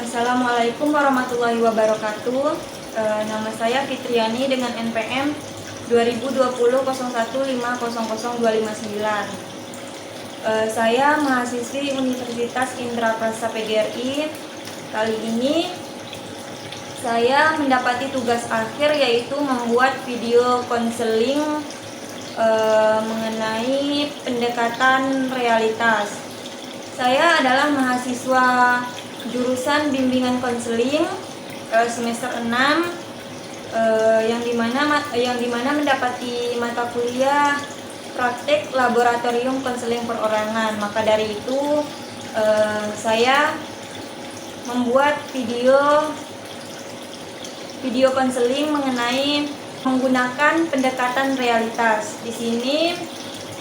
Assalamualaikum warahmatullahi wabarakatuh. Nama saya Fitriani dengan NPM 202001500259. Saya mahasiswi Universitas Indraprastha PGRI. Kali ini saya mendapati tugas akhir yaitu membuat video konseling mengenai pendekatan realitas. Saya adalah mahasiswa jurusan bimbingan konseling semester 6 yang dimana mendapati mata kuliah praktek laboratorium konseling perorangan. Maka dari itu saya membuat video konseling mengenai menggunakan pendekatan realitas. Di sini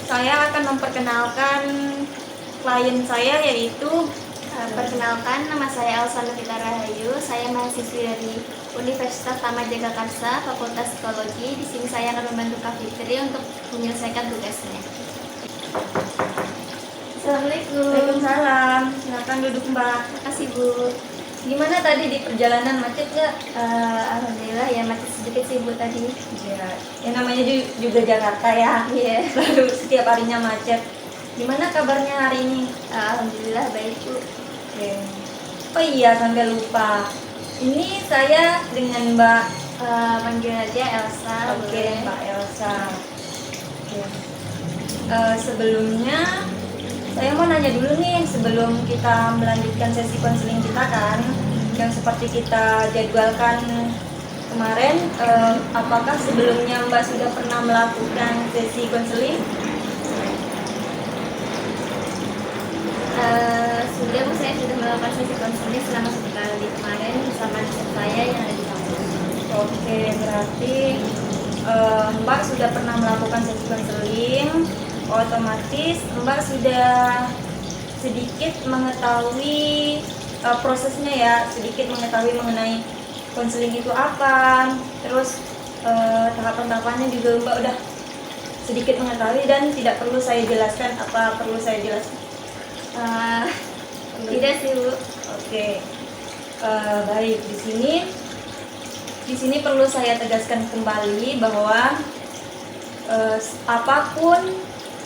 saya akan memperkenalkan klien saya, yaitu perkenalkan, nama saya Elsa Novita Rahayu. Saya mahasiswi dari Universitas Taman Jagakarsa, Fakultas Psikologi. Di sini saya akan membantu Kak Fitri untuk menyelesaikan tugasnya. Assalamualaikum. Waalaikumsalam. Silakan duduk, Mbak. Terima kasih, Bu. Gimana tadi di perjalanan, macet nggak? Alhamdulillah ya, macet sedikit sih, Bu, tadi. Ya, yang namanya juga Jakarta ya. Iya. Lalu setiap harinya macet. Gimana kabarnya hari ini? Alhamdulillah baik, Bu. Oke. Oh iya, sampai lupa. Ini saya dengan Mbak. Panggil aja Elsa. Oke, boleh. Mbak Elsa. Oke. Sebelumnya saya mau nanya dulu nih, sebelum kita melanjutkan sesi konseling kita kan, yang seperti kita jadwalkan kemarin, apakah sebelumnya Mbak sudah pernah melakukan sesi konseling? Sudah, Bu, saya sudah melakukan sesi konseling selama 1 kali kemarin bersama dosen saya yang ada di kampus. Oke, berarti Mbak sudah pernah melakukan sesi konseling, otomatis Mbak sudah sedikit mengetahui prosesnya ya, sedikit mengetahui mengenai konseling itu apa, terus tahapan-tahapannya juga Mbak udah sedikit mengetahui dan tidak perlu saya jelaskan. Apa perlu saya jelaskan? Tidak sih, Bu. Oke. Baik, di sini perlu saya tegaskan kembali bahwa apapun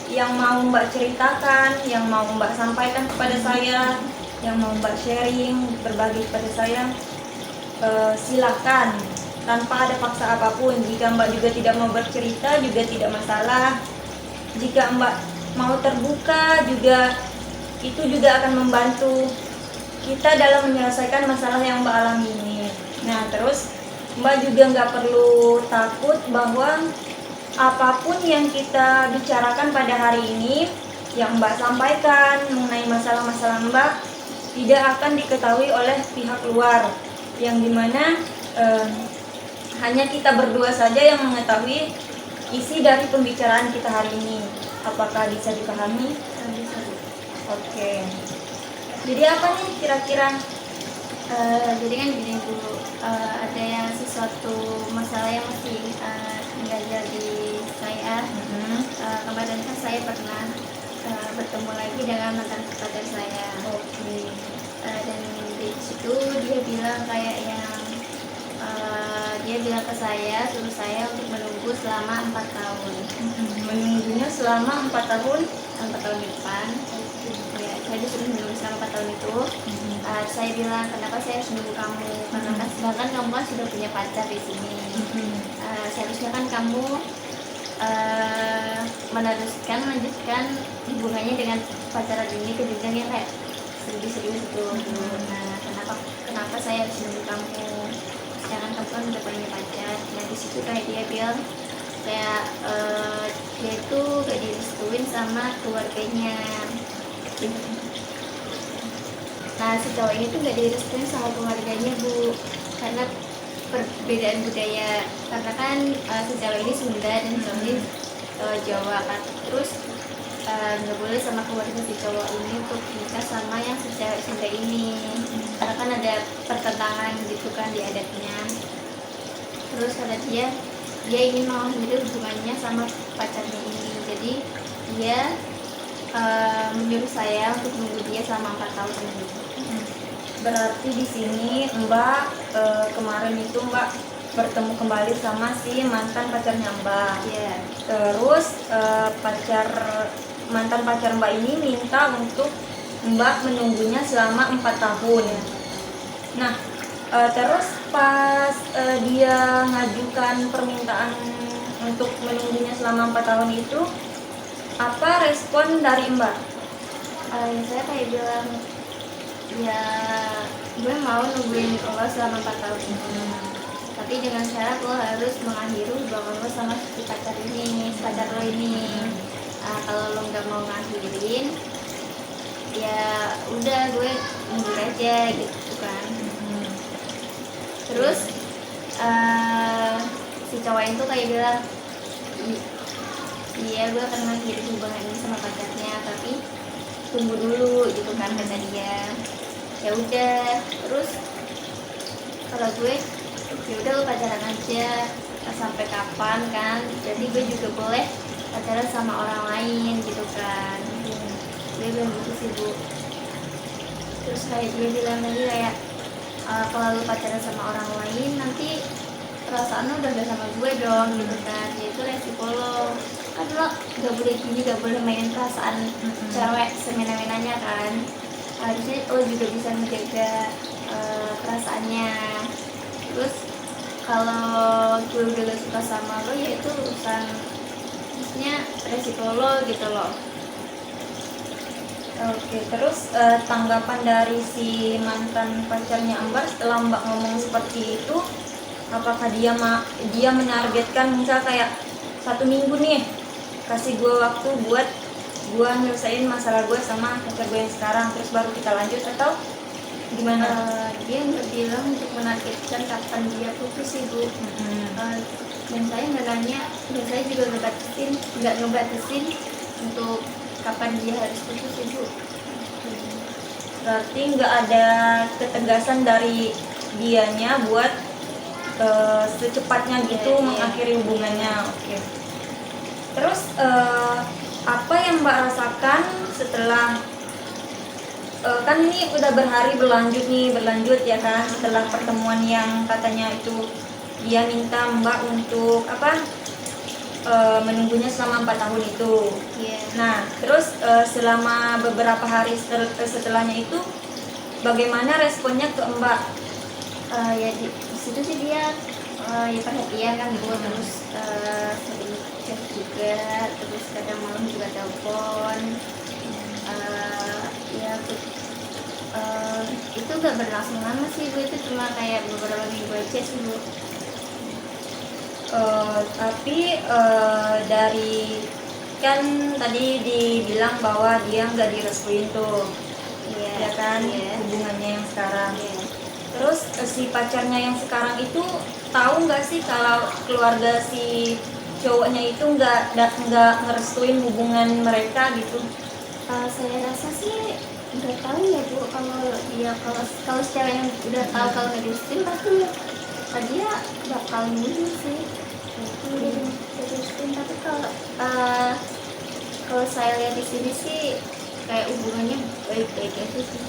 yang mau Mbak ceritakan, yang mau Mbak sampaikan kepada saya, yang mau Mbak sharing, berbagi kepada saya, silakan tanpa ada paksa apapun. Jika Mbak juga tidak mau bercerita juga tidak masalah. Jika Mbak mau terbuka juga, itu juga akan membantu kita dalam menyelesaikan masalah yang Mbak alami ini. Nah, terus Mbak juga nggak perlu takut bahwa apapun yang kita bicarakan pada hari ini, yang Mbak sampaikan mengenai masalah-masalah Mbak, tidak akan diketahui oleh pihak luar, yang dimana hanya kita berdua saja yang mengetahui isi dari pembicaraan kita hari ini. Apakah bisa dipahami? Bisa, Bu. Oke. Jadi apa nih kira-kira? Jadi kan gini, Bu, ada yang sesuatu masalah yang mesti mengganjal di saya. Kemarin kan saya pernah bertemu lagi dengan mantan pacar saya. Oke. Dan di situ dia bilang kayak yang dia bilang ke saya, suruh saya untuk menunggu selama 4 tahun. Menunggunya selama 4 tahun. 4 tahun di depan. Ya, saya disuruh menunggu selama 4 tahun itu. Saya bilang, kenapa saya harus nunggu kamu? Karena kan sedangkan kamu kan sudah punya pacar di sini. Seharusnya kan kamu melanjutkan hubungannya dengan pacaran ini ke jenjang yang kayak serius-serius itu. Nah, kenapa saya harus nunggu kamu? Sedangkan kamu kan udah punya pacar. Nah, di situ kayak dia bilang kayak dia itu gak direstuin sama keluarganya. Nah, si cowok ini tuh gak direstuin sama keluarganya, Bu, karena perbedaan budaya. Karena kan si cowok ini Sunda dan cowok ini Jawa kan. Terus nggak boleh sama keluarga si cowok ini untuk nikah sama yang si cewek Sunda ini, karena kan ada pertentangan gitu kan di adatnya. Terus kata dia ingin mengakhiri hubungannya sama pacarnya ini, jadi dia menyuruh saya untuk menunggu dia selama 4 tahun ini. Berarti di sini Mbak kemarin itu Mbak bertemu kembali sama si mantan pacarnya Mbak. Iya. Terus mantan pacar Mbak ini minta untuk Mbak menunggunya selama 4 tahun. Nah, terus pas dia ngajukan permintaan untuk menunggunya selama 4 tahun itu, apa respon dari Mbak? Ya saya kayak bilang, ya gue mau nungguin lo selama 4 tahun ini, tapi dengan syarat lo harus mengakhiri hubungan lo sama si pacar lo ini. Kalau lo nggak mau ngakhirin, ya udah gue mundur aja gitu kan. Terus si cowok itu kayak bilang, iya gue akan mengakhiri hubungan ini sama pacarnya, tapi tunggu dulu gitu kan, kata dia. Ya udah, terus kalau gue ya udah lo pacaran aja sampai kapan kan, jadi gue juga boleh pacaran sama orang lain gitu kan. Gue bilang gitu sih Bu. Terus kayak dia bilang lagi kayak, kalau lo pacaran sama orang lain nanti perasaan lo udah gak sama gue dong gitu kan, ya itu resiko lo kan, lo gak boleh gini, gak boleh mainin perasaan cewek semena-menanya kan, harusnya lo juga bisa menjaga perasaannya. Terus kalau gue udah gak suka sama lo, ya itu urusan, maksudnya resiko lo gitu loh. Oke, terus tanggapan dari si mantan pacarnya Ambar setelah Mbak ngomong seperti itu, apakah dia menargetkan misal kayak 1 minggu nih, kasih gue waktu buat gue nyelesain masalah gue sama pacar gue yang sekarang, terus baru kita lanjut, atau gimana? Dia nggak bilang untuk menargetkan kapan dia putus sih Bu. Dan saya nggak nanya, dan saya juga nggak ngebatasin untuk kapan dia harus putus sih Bu. Berarti nggak ada ketegasan dari dianya buat secepatnya gitu mengakhiri hubungannya. Oke. Terus apa yang Mbak rasakan setelah kan ini udah berlanjut ya kan, setelah pertemuan yang katanya itu dia minta Mbak untuk menunggunya selama 4 tahun itu. Nah, terus selama beberapa hari setelahnya itu bagaimana responnya ke Mbak? Ya di situ sih dia ya perhatian kan Bu, terus sering chat juga, terus kadang malam juga telepon. Ya itu gak berlangsung lama sih Bu, itu cuma kayak beberapa minggu aja sih Bu. Tapi dari kan tadi dibilang bahwa dia nggak direstuin tuh, ya kan, hubungannya yang sekarang. Terus si pacarnya yang sekarang itu tahu nggak sih kalau keluarga si cowoknya itu nggak ngerestuin hubungan mereka gitu? Saya rasa sih nggak tahu ya Bu. Kalau cewek yang udah tahu kalau nggak direstuin, pasti dia bakal mundur sih. Tapi kalau saya lihat di sini sih kayak hubungannya baik-baik aja sih.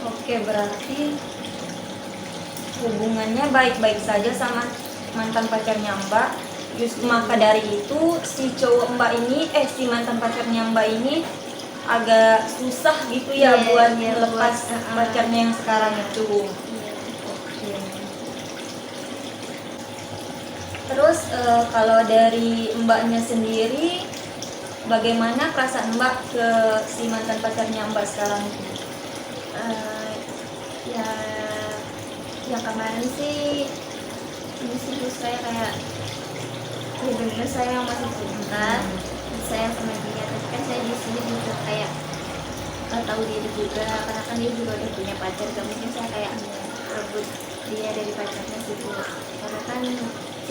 Oke, berarti hubungannya baik-baik saja sama mantan pacarnya Mbak. Justru maka dari itu si cowok Mbak ini, si mantan pacarnya Mbak ini agak susah gitu ya buat lepas pacarnya yang sekarang itu. Oke. Terus kalau dari Mbaknya sendiri, bagaimana perasaan Mbak ke si mantan pacarnya Mbak sekarang itu? Ya kemarin sih ini sih saya kayak ya bener saya yang masih cinta, saya sama dia, tapi kan saya di sini juga kayak tahu diri juga, karena kan dia juga udah punya pacar, gak mungkin saya kayak rebut dia dari pacarnya sih Bu. Karena kan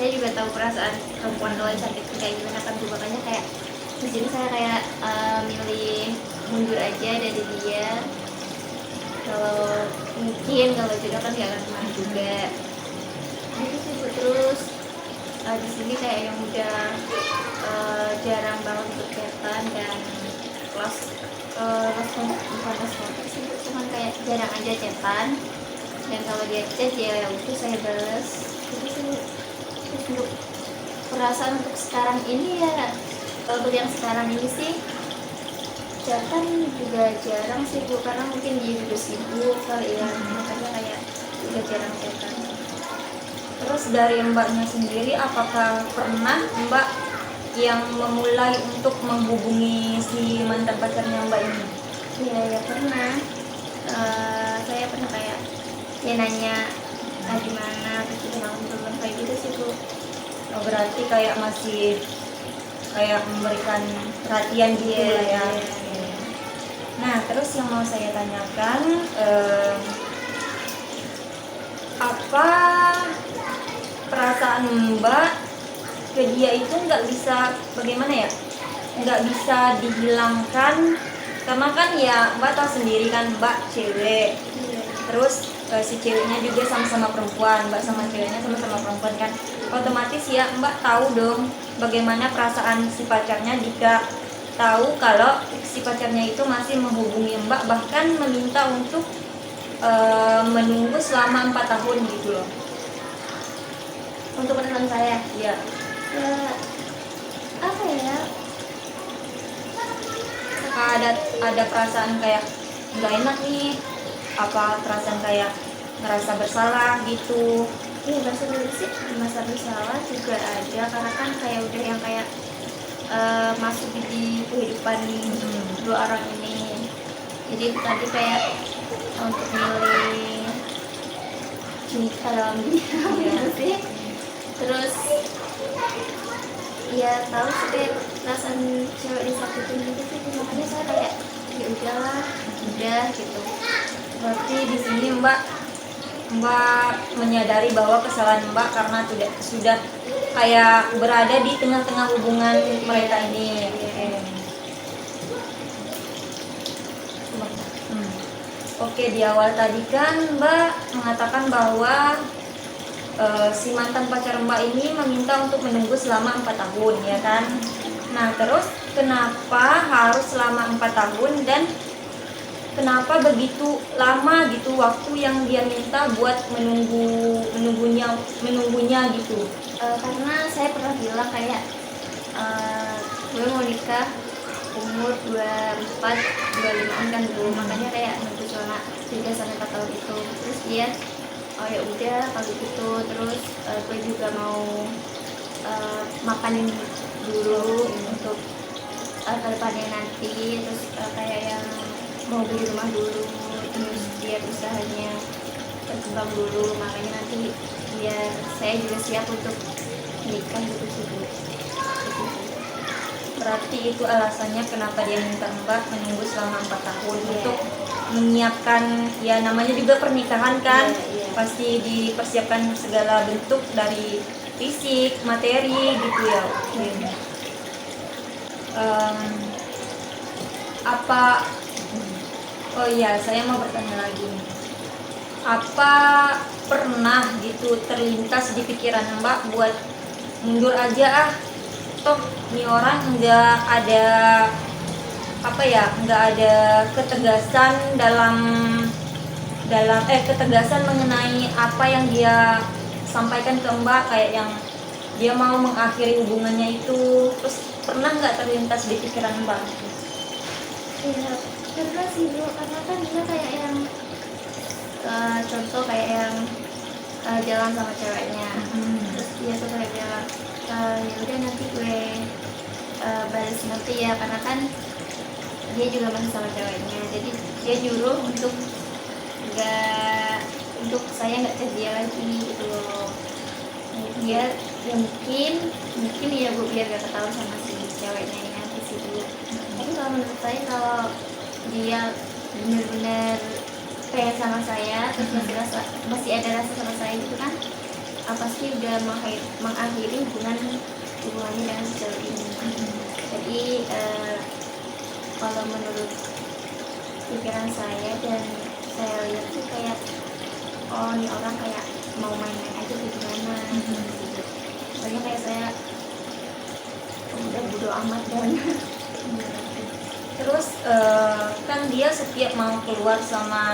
saya juga tahu perasaan perempuan kalau cantik kayak gimana kan Bu, makanya kayak di sini saya kayak milih mundur aja dari dia. Kalau mungkin kalau jodoh kan gak akan kemana juga gitu sih Bu. Terus di sini kayak yang udah jarang banget untuk chatan dan bukan kelas kontak sih, cuman kayak kayak jarang aja chatan, dan kalau dia chat ya udah saya bales gitu sih. Terus untuk perasaan untuk sekarang ini ya, kalau untuk yang sekarang ini sih chatan juga jarang sih Bu, karena mungkin dia juga sibuk kali ya, makanya kayak udah jarang chatan. Terus dari Mbaknya sendiri, apakah pernah Mbak yang memulai untuk menghubungi si mantan pacarnya Mbak ini? Iya ya pernah. Saya pernah kayak ya nanya gimana, terus juga ngobrol kayak gitu sih Bu. Oh, berarti kayak masih kayak memberikan perhatian gitu lah ya. Iya. Nah, terus yang mau saya tanyakan, apa perasaan Mbak ke dia itu nggak bisa, bagaimana ya, nggak bisa dihilangkan, karena kan ya Mbak tahu sendiri kan, Mbak cewek, Iya. terus si ceweknya juga sama-sama perempuan, Mbak sama ceweknya sama-sama perempuan kan, otomatis ya Mbak tahu dong bagaimana perasaan si pacarnya jika tahu kalau si pacarnya itu masih menghubungi Mbak, bahkan meminta untuk menunggu selama 4 tahun gitu loh. Untuk perasaan saya Ya, ya apa ya, ada perasaan kayak nggak enak nih, apa perasaan kayak ngerasa bersalah gitu. ini bahasa sih masa bersalah juga ada, karena kan kayak udah yang kayak masuk di kehidupan dua orang ini. Jadi tadi kayak untuk milih cinta dalam diam gitu sih. Terus ya tahu sih kayak perasaan cewek disakitin gitu sih, makanya saya kayak ya udahlah, udah gitu. Berarti di sini Mbak menyadari bahwa kesalahan Mbak karena sudah kayak berada di tengah-tengah hubungan mereka ini. Oke, di awal tadi kan Mbak mengatakan bahwa si mantan pacar Mbak ini meminta untuk menunggu selama 4 tahun, ya kan? Nah, terus kenapa harus selama 4 tahun dan kenapa begitu lama gitu waktu yang dia minta buat menunggunya gitu? Karena saya pernah bilang kayak gue mau nikah umur 24, 25an kan Bu, makanya kayak nunggu selama 3-4 tahun itu. Terus dia oh ya udah kalau gitu, terus gue juga mau makanin dulu untuk kedepannya nanti, terus kayak yang mau beli rumah dulu, terus biar usahanya berkembang dulu, makanya nanti biar saya juga siap untuk nikah gitu sih Bu. Gitu sih. Berarti itu alasannya kenapa dia minta Mbak menunggu selama 4 tahun Iya. untuk menyiapkan, ya namanya juga pernikahan kan, Iya. pasti dipersiapkan segala bentuk dari fisik, materi gitu ya. Apa Oh iya, saya mau bertanya lagi nih. Apa pernah gitu terlintas di pikiran Mbak buat mundur aja ah, toh nih orang nggak ada nggak ada ketegasan ketegasan mengenai apa yang dia sampaikan ke Mbak, kayak yang dia mau mengakhiri hubungannya itu, terus pernah nggak terlintas di pikiran Mbak? Iya, karena sih Bu, karena kan dia kayak yang contoh kayak yang jalan sama ceweknya, terus dia tuh kayak bilang ya udah nanti gue balas nanti ya, karena kan dia juga masih sama ceweknya, jadi dia nyuruh untuk saya nggak chat dia lagi gitu loh. Dia ya mungkin ya Bu, biar gak ketahuan sama si ceweknya ini nanti sih Bu. Tapi kalau menurut saya, kalau dia benar-benar pengen sama saya, terus masih ada rasa sama saya gitu kan, pasti udah mengakhiri hubungannya dengan si cewek ini. Jadi kalau menurut pikiran saya dan saya lihat sih kayak oh ini orang kayak mau main-main aja gitu gimana gitu. Soalnya kayak saya udah bodo amat dan Terus kan dia setiap mau keluar sama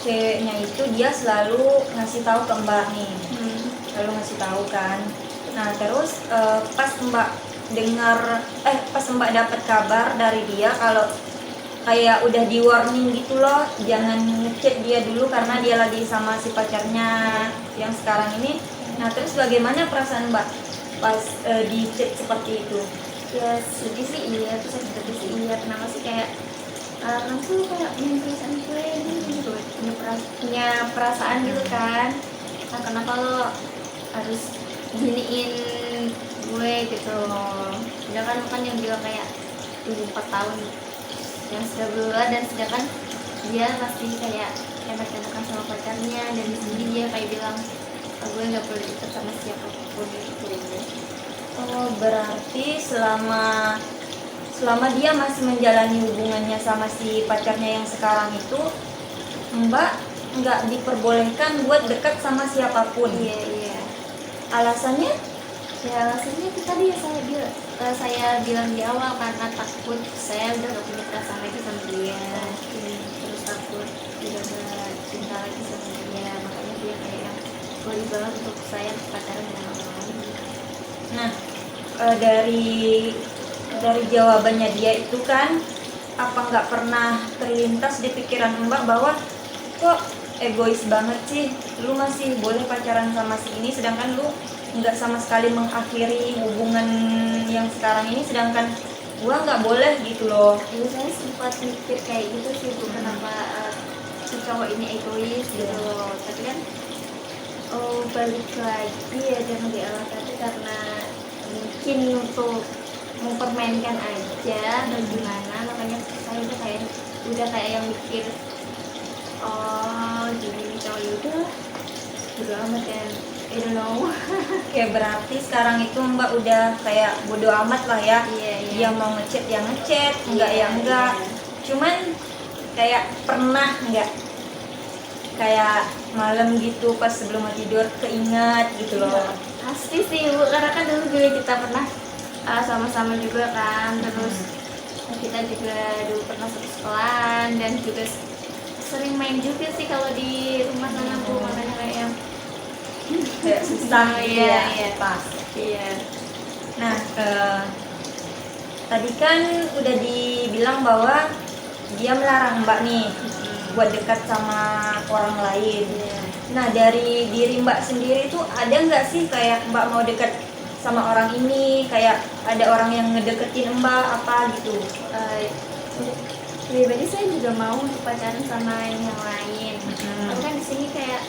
ceweknya itu dia selalu ngasih tahu ke Mbak nih, selalu ngasih tahu kan. Nah terus pas Mbak pas Mbak dapat kabar dari dia kalau kayak udah di warning gitu loh, jangan ngechat dia dulu karena dia lagi sama si pacarnya yang sekarang ini. Nah terus bagaimana perasaan Mbak pas di chat seperti itu? Ya sedih sih iya, terus sakit hati sih iya. Kenapa sih kayak orang tuh kayak punya perasaan gue gitu, punya perasaan gitu kan. Nah kenapa lo harus giniin gue gitu loh, sedangkan kan yang bilang kayak 4 tahun yang sudah berubah, dan sedangkan dia masih kayak enak-enakan sama pacarnya, dan di sini dia kayak bilang gue nggak boleh deket sama siapapun gitu. Oh berarti selama dia masih menjalani hubungannya sama si pacarnya yang sekarang itu, Mbak nggak diperbolehkan buat dekat sama siapapun. Iya. Alasannya? Ya alasannya itu tadi ya saya bilang di awal, karena takut saya udah gak punya perasaan lagi sama dia, terus takut tidak ada cinta lagi sama dia, makanya dia kayak boleh banget untuk saya pacaran dengan orang lain. Nah dari jawabannya dia itu kan, apa nggak pernah terlintas di pikiran Mbak bahwa kok egois banget sih, lu masih boleh pacaran sama si ini sedangkan lu nggak sama sekali mengakhiri hubungan yang sekarang ini, sedangkan gua nggak boleh gitu loh. Ya saya sempat mikir kayak gitu sih bu, kenapa si cowok ini egois gitu loh. Tapi kan balik lagi ya jangan di awal tadi, karena mungkin untuk mempermainkan aja dan gimana, makanya saya udah kayak yang mikir gini nih cowok, yaudah bodo amat ya, I don't know. Kayak berarti sekarang itu Mbak udah kayak bodo amat lah ya. Iya. Dia mau ngechat ya ngechat, enggak ya enggak. Cuman kayak pernah enggak kayak malam gitu pas sebelum mau tidur keingat gitu loh. Pasti sih bu, karena kan dulu juga kita pernah sama-sama juga kan, terus kita juga dulu pernah satu sekolahan, dan juga sering main juga sih kalau di rumah sana bu, makanya kayak Kayak susah gitu ya. iya. Pas. Iya. Nah, tadi kan udah dibilang bahwa dia melarang Mbak nih buat dekat sama orang lain. Iya. Nah, dari diri Mbak sendiri tuh ada nggak sih kayak Mbak mau dekat sama orang ini, kayak ada orang yang ngedeketin Mbak apa gitu? Pribadi saya juga mau untuk pacaran sama yang lain. Tapi kan di sini kayak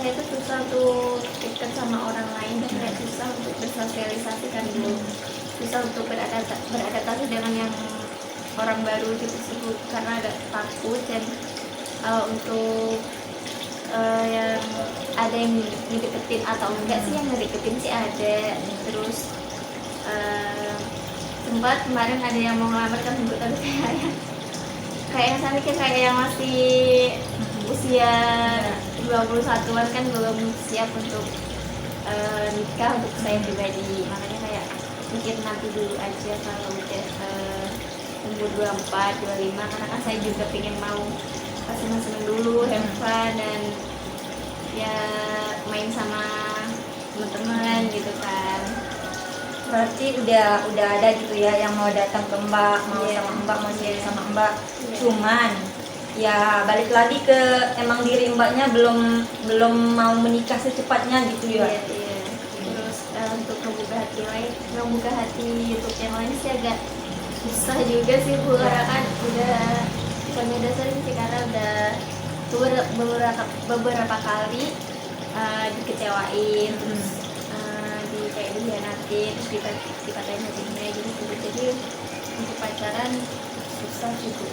saya tuh susah untuk dekat sama orang lain, dan kayak susah untuk bersosialisasi kan bu, susah untuk beradaptasi dengan yang orang baru gitu sih bu, karena agak takut. Dan untuk yang ada yang ngedeketin atau enggak sih, yang ngedeketin sih ada. Terus sempat kemarin ada yang mau ngelamar kan bu, tapi kayak yang saya mikir kayak yang masih usia 21-an kan belum siap untuk nikah untuk saya pribadi, makanya kayak mikir nanti dulu aja kalau udah umur 24, 25, karena kan saya juga pengen mau seneng-seneng dulu, have fun, dan ya main sama teman-teman gitu kan. Berarti udah ada gitu ya yang mau datang ke Mbak, mau sama Mbak, mau share sama Mbak. Cuman ya balik lagi ke emang diri Mbaknya belum mau menikah secepatnya gitu ya. Iya. Terus untuk membuka hati untuk yang lain sih agak susah juga sih bu, karena kan udah bukannya dasar sih, karena udah beberapa kali dikecewain, terus kayak dihianatin, terus dikatain hatinya gitu. Jadi untuk pacaran susah sih bu.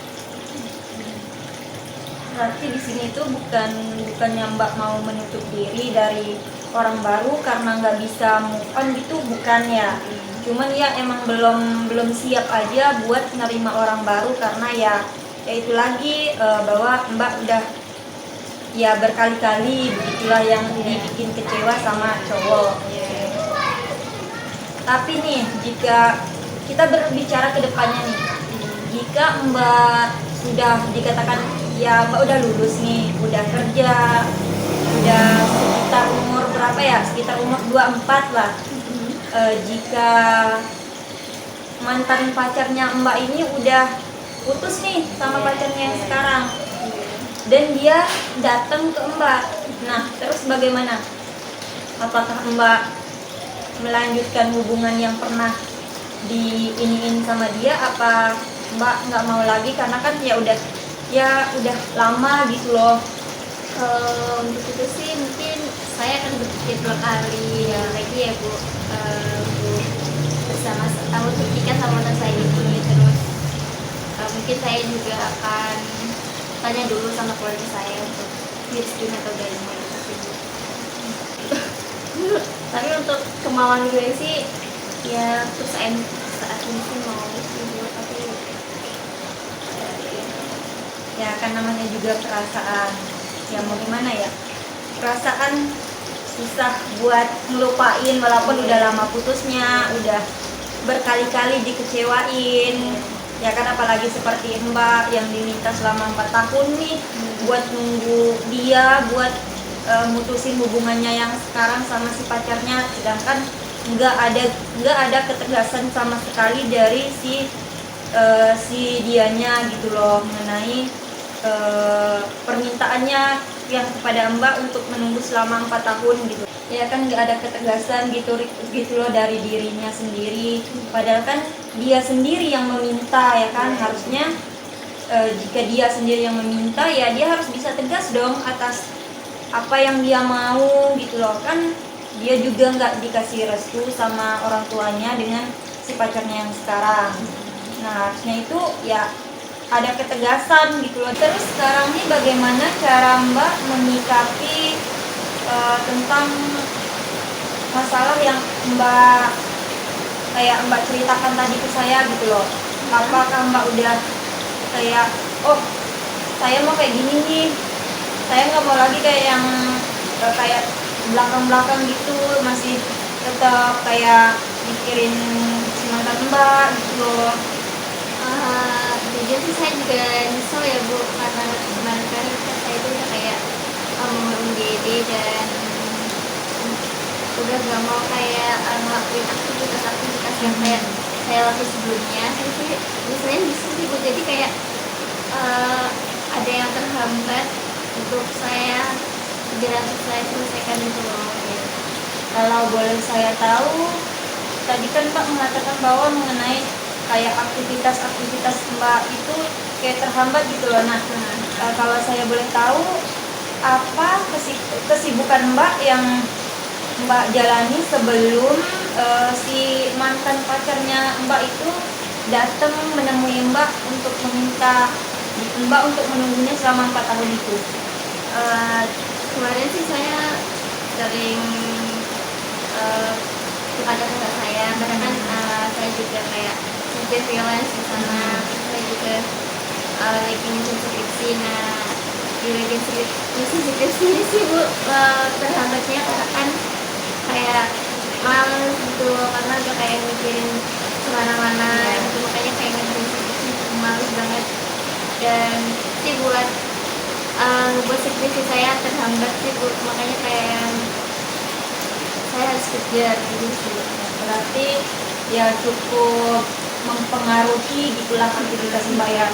Berarti di sini tuh bukannya Mbak mau menutup diri dari orang baru karena nggak bisa move on gitu, bukan ya? Cuman ya emang belum siap aja buat nerima orang baru, karena ya itu lagi bahwa Mbak udah ya berkali-kali begitulah yang dibikin kecewa sama cowok. Tapi nih jika kita berbicara ke depannya nih, jika Mbak sudah dikatakan ya Mbak udah lulus nih, udah kerja, udah sekitar umur berapa ya, sekitar umur 24 lah. Jika mantan pacarnya Mbak ini udah putus nih sama pacarnya yang sekarang, dan dia datang ke Mbak, nah terus bagaimana? Apakah Mbak melanjutkan hubungan yang pernah diiniin sama dia, apa Mbak nggak mau lagi karena kan ya udah lama gitu loh? Untuk itu sih mungkin saya akan berpikir 2 kali ya lagi ya Bu, untuk untuk ikat sama mantan saya ini. Terus mungkin saya juga akan tanya dulu sama keluarga saya untuk direstuin atau enggaknya gitu sih Bu. Tapi untuk kemauan gue sih ya terus saat ini sih mau sih Bu, tapi Ya kan namanya juga perasaan, ya mau gimana ya, perasaan susah buat ngelupain walaupun udah lama putusnya, udah berkali-kali dikecewain, ya kan, apalagi seperti Mbak yang diminta selama 4 tahun nih buat nunggu dia buat mutusin hubungannya yang sekarang sama si pacarnya, sedangkan nggak ada ketegasan sama sekali dari si dianya gitu loh mengenai permintaannya yang kepada Mbak untuk menunggu selama 4 tahun gitu. Ya kan nggak ada ketegasan gitu loh dari dirinya sendiri. Padahal kan dia sendiri yang meminta, ya kan. Harusnya jika dia sendiri yang meminta, ya dia harus bisa tegas dong atas apa yang dia mau gitu loh. Kan dia juga nggak dikasih restu sama orang tuanya dengan si pacarnya yang sekarang. Nah harusnya itu ya ada ketegasan gitu loh. Terus sekarang nih bagaimana cara Mbak menyikapi tentang masalah yang Mbak ceritakan tadi ke saya gitu loh? Apakah Mbak udah kayak, oh saya mau kayak gini nih, saya nggak mau lagi kayak yang kayak belakang-belakang gitu, masih tetap kayak mikirin si mantan Mbak gitu loh? Jujur sih saya juga nyesel ya Bu, karena kemarin kan saya itu udah kayak MGD dan udah gak mau kayak ngelakuin aktivitas yang kayak saya lakuin sebelumnya. Saya sih misalnya bisa sih Bu, jadi kayak ada yang terhambat untuk saya segera saya selesaikan itu loh ya. Kalau boleh saya tahu, tadi kan Pak mengatakan bahwa mengenai kayak aktivitas Mbak itu kayak terhambat gitu loh. Nah, kalau saya boleh tahu, apa kesibukan Mbak yang Mbak jalani sebelum si mantan pacarnya Mbak itu datang menemui Mbak untuk meminta Mbak untuk menunggunya selama 4 tahun itu? Kemarin sih saya sering kepada kakak saya, karena kan saya juga kayak kerja freelance di sana, saya juga lagi nyusun skripsi. Nah di bagian nyusun skripsi ini sih Bu, terhambatnya karena kan kayak males gitu, karena udah kayak mikirin kemana-mana gitu, makanya kayak ngerjain skripsi males banget. Dan sih buat skripsi saya terhambat sih Bu, makanya kayak saya harus kejar gitu sih. Berarti ya cukup mempengaruhi gitulah aktivitas Mbak ya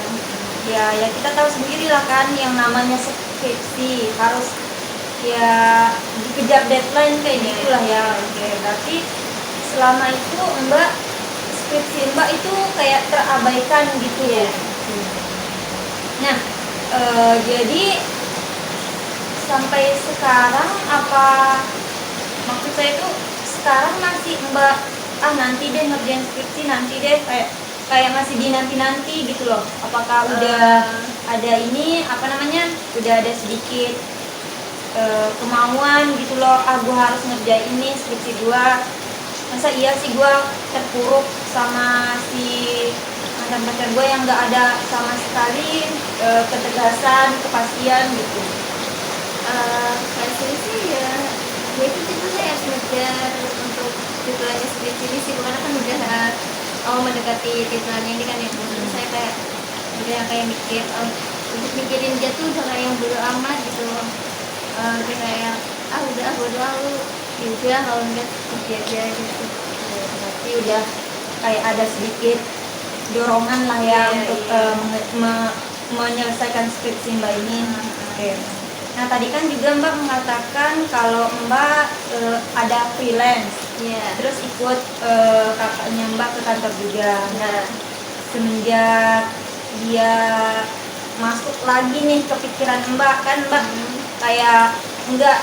kita tahu sendiri lah kan, yang namanya skripsi harus ya dikejar deadline kayak gitulah ya. Oke, berarti selama itu skripsi Mbak itu kayak terabaikan gitu ya. Nah jadi sampai sekarang maksud saya itu sekarang masih Mbak nanti deh ngerjain skripsi, nanti deh kayak masih dinanti gitu loh? Apakah udah ada udah ada sedikit kemauan gitu loh, gue harus ngerjain ini skripsi gue, masa iya sih gue terpuruk sama si mantan pacar gue yang nggak ada sama sekali ketegasan, kepastian gitu? Hasil sih ya itu juga saya harus ngejar untuk deadline skripsi ini sih, karena kan udah mendekati deadline ini kan ya Bu. Saya kayak udah kayak mikir untuk mikirin dia tuh udah kayak yang bodo amat gitu. Udah kayak udah bodo lu, ya udah kalau enggak pergi aja gitu. Berarti udah kayak ada sedikit dorongan lah ya Iya, untuk iya. menyelesaikan skripsi Mbak ini. Oke. Nah tadi kan juga Mbak mengatakan kalau Mbak ada freelance, Iya. terus ikut kakaknya Mbak ke kantor juga. Nah Nah, semenjak dia masuk lagi nih ke pikiran Mbak, kan Mbak kayak enggak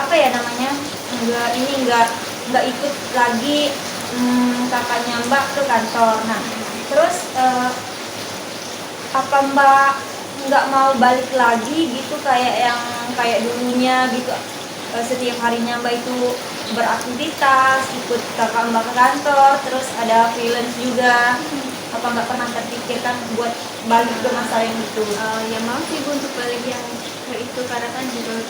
apa ya namanya, enggak ikut lagi kakaknya Mbak ke kantor. Nah terus apa Mbak nggak mau balik lagi gitu kayak dulunya gitu, setiap harinya Mbak itu beraktivitas, ikut kakak Mbak ke kantor, terus ada freelance juga, apa nggak pernah terpikirkan buat balik ke masa yang itu? ya mau sih Bu untuk balik yang ke itu, karena kan juga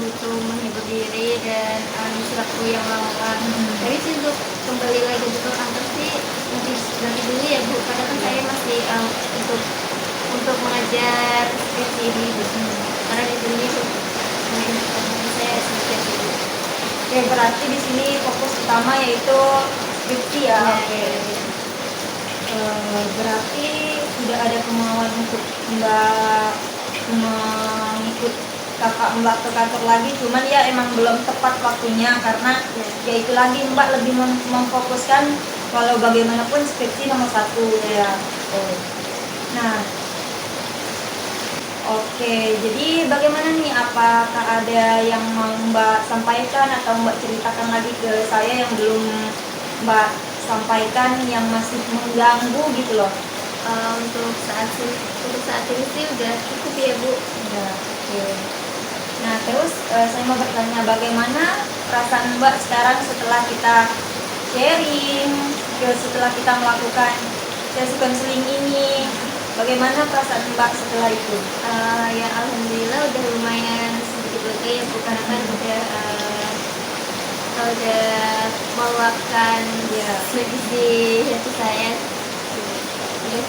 butuh menghibur diri dan ngisi waktu yang lama. Tapi sih untuk kembali lagi ke kantor sih lebih dari dulu ya Bu, karena kan saya masih untuk mengajar skripsi ini Bu. Karena di sini tuh saya sedikit Bu. Oke, berarti di sini fokus utama yaitu skripsi ya. Ya, Oke. ya. Berarti sudah ada kemauan untuk Mbak mengikut kakak Mbak ke kantor lagi, cuman ya emang belum tepat waktunya karena ya itu lagi Mbak lebih memfokuskan kalau bagaimanapun skripsi nomor satu ya. Nah, oke, jadi bagaimana nih, apakah ada yang mau Mbak sampaikan atau Mbak ceritakan lagi ke saya yang belum Mbak sampaikan yang masih mengganggu gitu loh? Untuk saat ini sih udah cukup ya Bu. Ya, oke. Nah, terus saya mau bertanya, bagaimana perasaan Mbak sekarang setelah kita sharing, setelah kita melakukan sesi konseling ini? Bagaimana perasaan Mbak setelah itu? Ya alhamdulillah udah lumayan sedikit lega ya Bu, karena kan udah meluapkan selisih hati saya, udah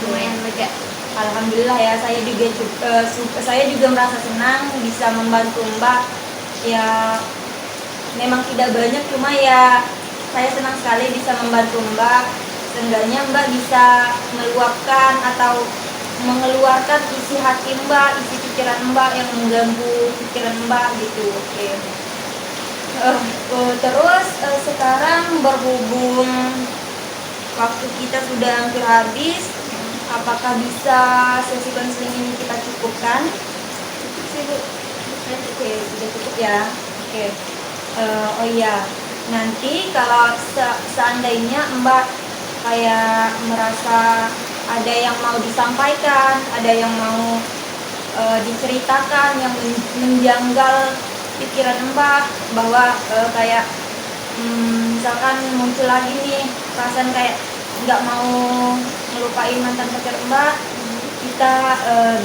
lumayan lega. Alhamdulillah ya, saya juga merasa senang bisa membantu Mbak. Ya memang tidak banyak, cuma ya saya senang sekali bisa membantu Mbak. Seenggaknya Mbak bisa meluapkan atau mengeluarkan isi hati Mbak, isi pikiran Mbak yang mengganggu pikiran Mbak gitu. Oke. Terus sekarang berhubung waktu kita sudah hampir habis, apakah bisa sesi konseling ini kita cukupkan? Cukup sih Bu. Oke, sudah cukup ya. Oke. Oh iya, nanti kalau seandainya Mbak kayak merasa ada yang mau disampaikan, ada yang mau diceritakan yang menjanggal pikiran Mbak, bahwa kayak misalkan muncul lagi nih perasaan kayak nggak mau ngelupain mantan pacar Mbak, kita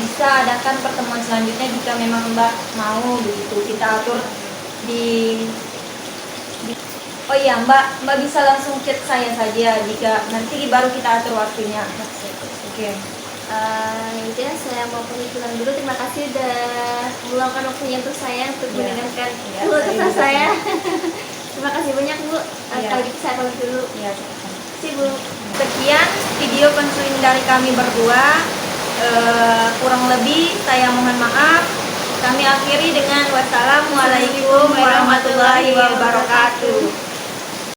bisa adakan pertemuan selanjutnya jika memang Mbak mau begitu. Kita atur di oh iya, Mbak bisa langsung chat saya saja jika nanti baru kita atur waktunya. Oke. Ya saya mau pamit pulang dulu. Terima kasih udah meluangkan waktunya untuk saya untuk mendengarkan keluh kesah saya. Terima kasih banyak Bu. Kalau gitu saya pamit dulu. Ya, Si Bu. sekian video konseling dari kami berdua. Kurang lebih saya mohon maaf. Kami akhiri dengan wassalamualaikum warahmatullahi wabarakatuh.